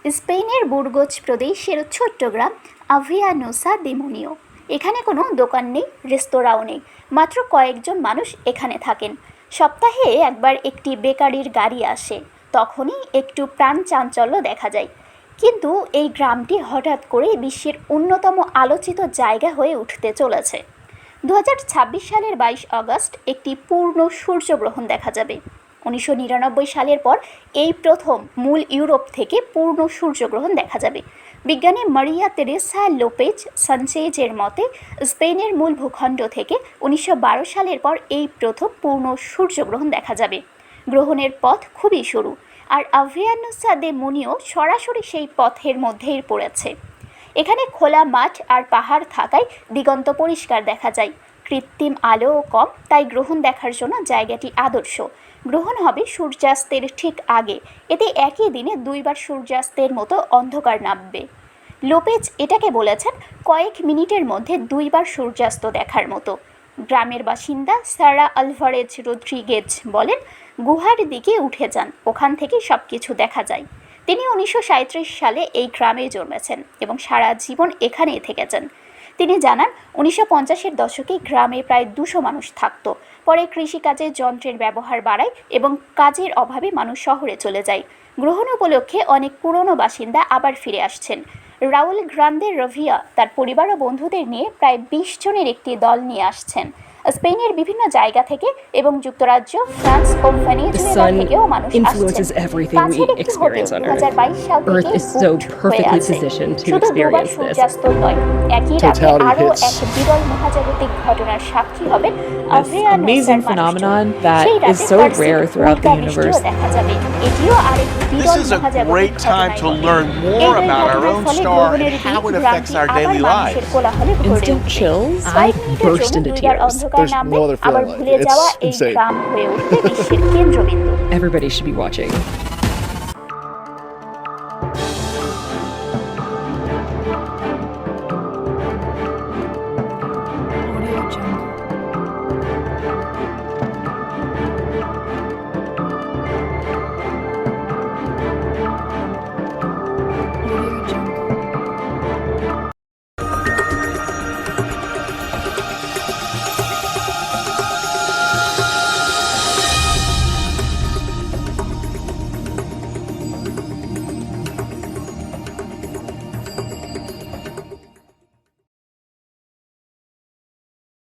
স্পেনের বুর্গোজ প্রদেশের ছোট্ট গ্রাম আভিয়ানোসা দে মুনিও। এখানে কোনো দোকান নেই, রেস্তোরাঁও নেই, মাত্র কয়েকজন মানুষ এখানে থাকেন। সপ্তাহে একবার একটি বেকারির গাড়ি আসে, তখনই একটু প্রাণ চাঞ্চল্য দেখা যায়। কিন্তু এই গ্রামটি হঠাৎ করে বিশ্বের অন্যতম আলোচিত জায়গা হয়ে উঠতে চলেছে। 2026 সালের 22 আগস্ট একটি পূর্ণ সূর্যগ্রহণ দেখা যাবে। 1999 সালের পর এই প্রথম মূল ইউরোপ থেকে পূর্ণ সূর্যগ্রহণ দেখা যাবে। বিজ্ঞানী মারিয়া তেরেসা লোপেজ সানচেজের মতে স্পেনের মূল ভূখণ্ড থেকে 1912 সালের পর এই প্রথম পূর্ণ সূর্যগ্রহণ দেখা যাবে। গ্রহণের পথ খুবই সরু, আর আভিয়ানোসা দে মুনিও সরাসরি সেই পথের মধ্যেই পড়েছে। এখানে খোলা মাঠ আর পাহাড় থাকায় দিগন্ত পরিষ্কার দেখা যায়। কৃত্রিম আলোও কম, তাই গ্রহণ দেখার জন্য জায়গাটি আদর্শ। গ্রহণ হবে সূর্যাস্তের ঠিক আগে, এতে একই দিনে দুইবার সূর্যাস্তের মতো অন্ধকার নামবে। লোপেজ এটাকে বলেছেন কয়েক মিনিটের মধ্যে দুইবার সূর্যাস্ত দেখার মতো। গ্রামের বাসিন্দা সারা আলভারেজ রদ্রিগেজ বলেন, গুহার দিকে উঠে যান, ওখান থেকে সব কিছু দেখা যায়। তিনি 1937 সালে এই গ্রামে জন্মেছেন এবং সারা জীবন এখানেই থেকেছেন। তিনি জানান, 1950-এর দশকে গ্রামে প্রায় 200 মানুষ থাকত। পরে কৃষিকাজে যন্ত্রের ব্যবহার বাড়ায় এবং কাজের অভাবে মানুষ শহরে চলে যায়। গ্রহণ উপলক্ষে অনেক পুরনো বাসিন্দা আবার ফিরে আসছেন। রাউল গ্রান্দে রভিয়া তার পরিবার ও বন্ধুদের নিয়ে প্রায় 20 জনের একটি দল নিয়ে আসছেন। স্পেনের বিভিন্ন জায়গা থেকে এবং যুক্তরাজ্য, ফ্রান্স ও ভেনেজুয়েলা থেকেও মানুষ আসছেন। কাছের একটি হোটেল 2022 সাল থেকে বুকড হয়ে আছে। শুধু দুবার সূর্যাস্ত নয়, একই রাতে আরও এক বিরল মহাজাগতিক ঘটনার সাক্ষী হবেন আভিয়ানোসার মানুষজন। সেই রাতে পার্সিফিক উল্কা বৃষ্টিও দেখা যাবে। এটিও আরেক বিরল মহাজাগতিক ঘটনায় ঘটে। এই দুই ঘটনার ফলে গ্রহণের দিন গ্রামটি আবার মানুষের কোলাহলে ভরে উঠবে। 6 মিনিটের জন্য দুইবার অন্ধকার নামবে, আবার ভুলে যাওয়া এই গ্রাম হয়ে উঠবে বিশ্বের কেন্দ্রবিন্দু। Everybody should be watching.